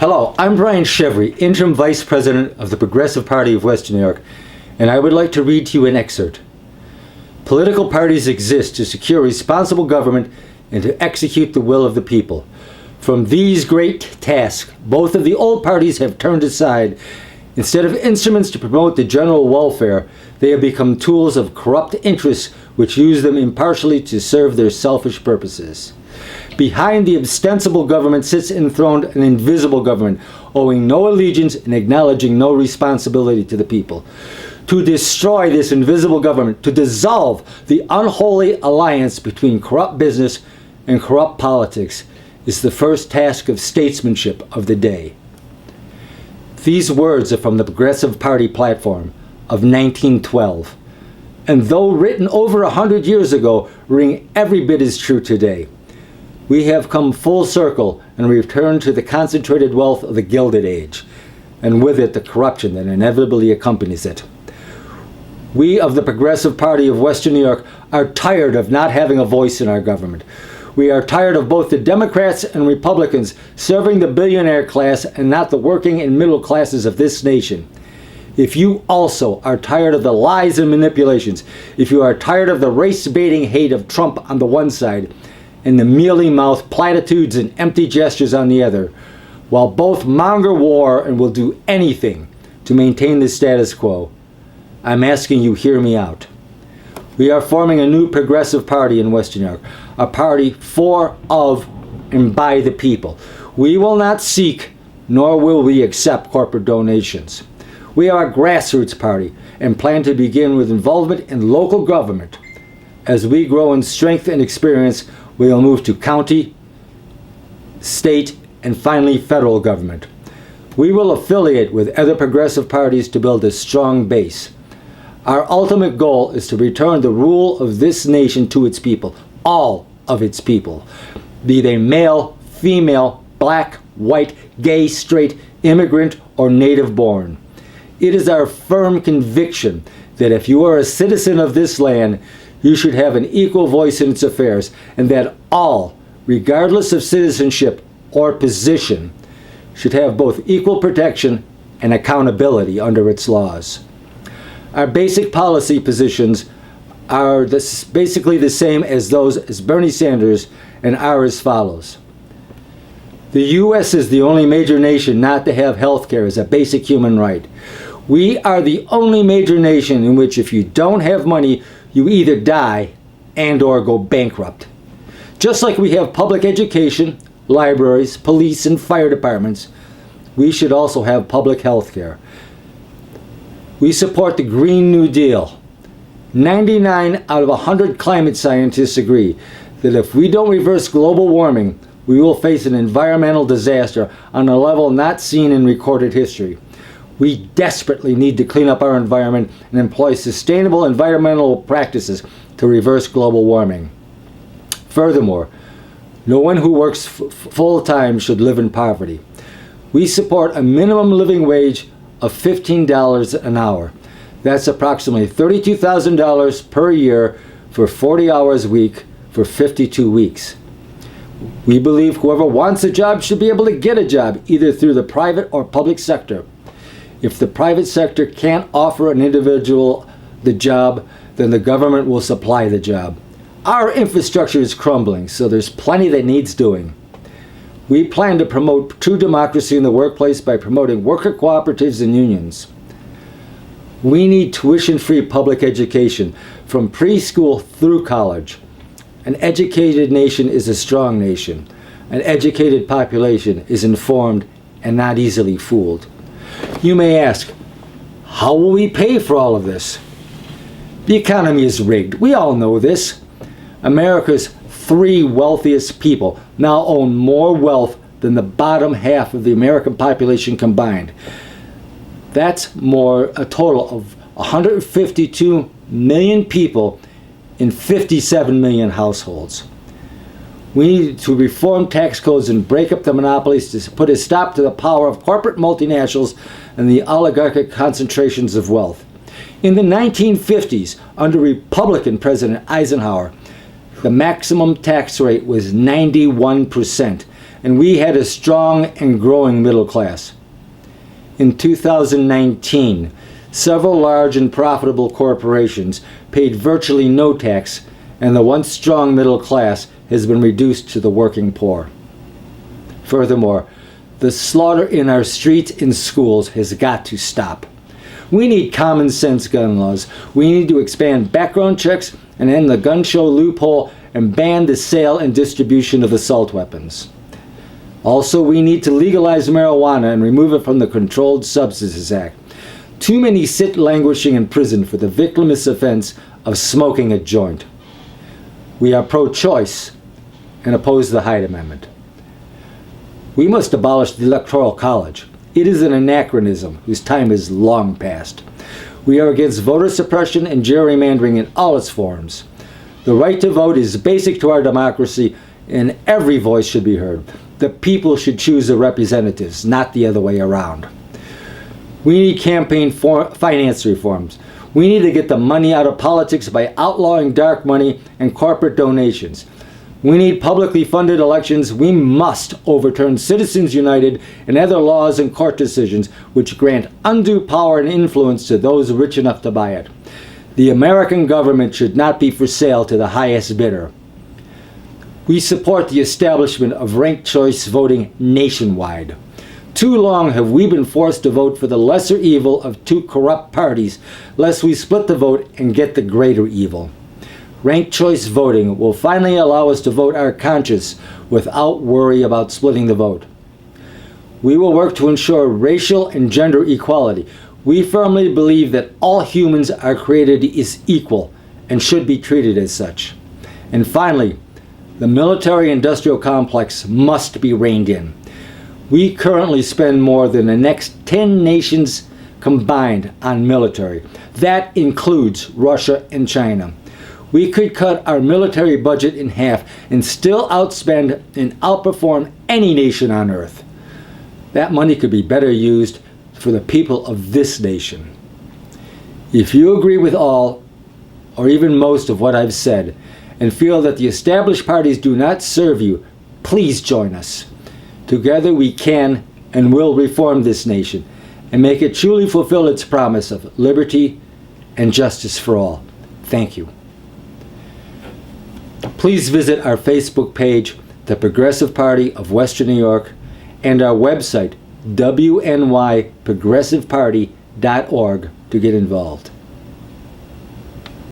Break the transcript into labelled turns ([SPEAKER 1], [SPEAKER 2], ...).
[SPEAKER 1] Hello, I'm Brian Chevry, Interim Vice President of the Progressive Party of Western New York, and I would like to read to you an excerpt. Political parties exist to secure responsible government and to execute the will of the people. From these great tasks, both of the old parties have turned aside. Instead of instruments to promote the general welfare, they have become tools of corrupt interests which use them impartially to serve their selfish purposes. Behind the ostensible government sits enthroned an invisible government, owing no allegiance and acknowledging no responsibility to the people. To destroy this invisible government, to dissolve the unholy alliance between corrupt business and corrupt politics, is the first task of statesmanship of the day. These words are from the Progressive Party platform of 1912, and though written over 100 years ago, ring every bit as true today. We have come full circle and returned to the concentrated wealth of the Gilded Age, and with it the corruption that inevitably accompanies it. We of the Progressive Party of Western New York are tired of not having a voice in our government. We are tired of both the Democrats and Republicans serving the billionaire class and not the working and middle classes of this nation. If you also are tired of the lies and manipulations, if you are tired of the race-baiting hate of Trump on the one side and the mealy-mouthed platitudes and empty gestures on the other, while both monger war and will do anything to maintain the status quo, I'm asking you, hear me out. We are forming a new progressive party in Western New York, a party for, of, and by the people. We will not seek, nor will we accept corporate donations. We are a grassroots party and plan to begin with involvement in local government. As we grow in strength and experience, we will move to county, state, and finally federal government. We will affiliate with other progressive parties to build a strong base. Our ultimate goal is to return the rule of this nation to its people, all of its people, be they male, female, black, white, gay, straight, immigrant, or native born. It is our firm conviction that if you are a citizen of this land, you should have an equal voice in its affairs, and that all, regardless of citizenship or position, should have both equal protection and accountability under its laws. Our basic policy positions are basically the same as those as Bernie Sanders and are as follows. The U.S. is the only major nation not to have health care as a basic human right. We are the only major nation in which if you don't have money, you either die and or go bankrupt. Just like we have public education, libraries, police, and fire departments, we should also have public health care. We support the Green New Deal. 99 out of 100 climate scientists agree that if we don't reverse global warming, we will face an environmental disaster on a level not seen in recorded history. We desperately need to clean up our environment and employ sustainable environmental practices to reverse global warming. Furthermore, no one who works full-time should live in poverty. We support a minimum living wage of $15 an hour. That's approximately $32,000 per year for 40 hours a week for 52 weeks. We believe whoever wants a job should be able to get a job, either through the private or public sector. If the private sector can't offer an individual the job, then the government will supply the job. Our infrastructure is crumbling, so there's plenty that needs doing. We plan to promote true democracy in the workplace by promoting worker cooperatives and unions. We need tuition-free public education from preschool through college. An educated nation is a strong nation. An educated population is informed and not easily fooled. You may ask, how will we pay for all of this? The economy is rigged. We all know this. America's 3 wealthiest people now own more wealth than the bottom half of the American population combined. That's a total of 152 million people in 57 million households. We need to reform tax codes and break up the monopolies to put a stop to the power of corporate multinationals and the oligarchic concentrations of wealth. In the 1950s, under Republican President Eisenhower, the maximum tax rate was 91%, and we had a strong and growing middle class. In 2019, several large and profitable corporations paid virtually no tax, and the once strong middle class has been reduced to the working poor. Furthermore, the slaughter in our streets and schools has got to stop. We need common sense gun laws. We need to expand background checks and end the gun show loophole and ban the sale and distribution of assault weapons. Also, we need to legalize marijuana and remove it from the Controlled Substances Act. Too many sit languishing in prison for the victimless offense of smoking a joint. We are pro-choice and oppose the Hyde Amendment. We must abolish the Electoral College. It is an anachronism whose time is long past. We are against voter suppression and gerrymandering in all its forms. The right to vote is basic to our democracy, and every voice should be heard. The people should choose their representatives, not the other way around. We need campaign finance reforms. We need to get the money out of politics by outlawing dark money and corporate donations. We need publicly funded elections. We must overturn Citizens United and other laws and court decisions which grant undue power and influence to those rich enough to buy it. The American government should not be for sale to the highest bidder. We support the establishment of ranked choice voting nationwide. Too long have we been forced to vote for the lesser evil of two corrupt parties, lest we split the vote and get the greater evil. Ranked choice voting will finally allow us to vote our conscience without worry about splitting the vote. We will work to ensure racial and gender equality. We firmly believe that all humans are created as equal and should be treated as such. And finally, the military-industrial complex must be reined in. We currently spend more than the next 10 nations combined on military. That includes Russia and China. We could cut our military budget in half and still outspend and outperform any nation on earth. That money could be better used for the people of this nation. If you agree with all, or even most of what I've said, and feel that the established parties do not serve you, please join us. Together we can and will reform this nation and make it truly fulfill its promise of liberty and justice for all. Thank you. Please visit our Facebook page, The Progressive Party of Western New York, and our website, wnyprogressiveparty.org, to get involved.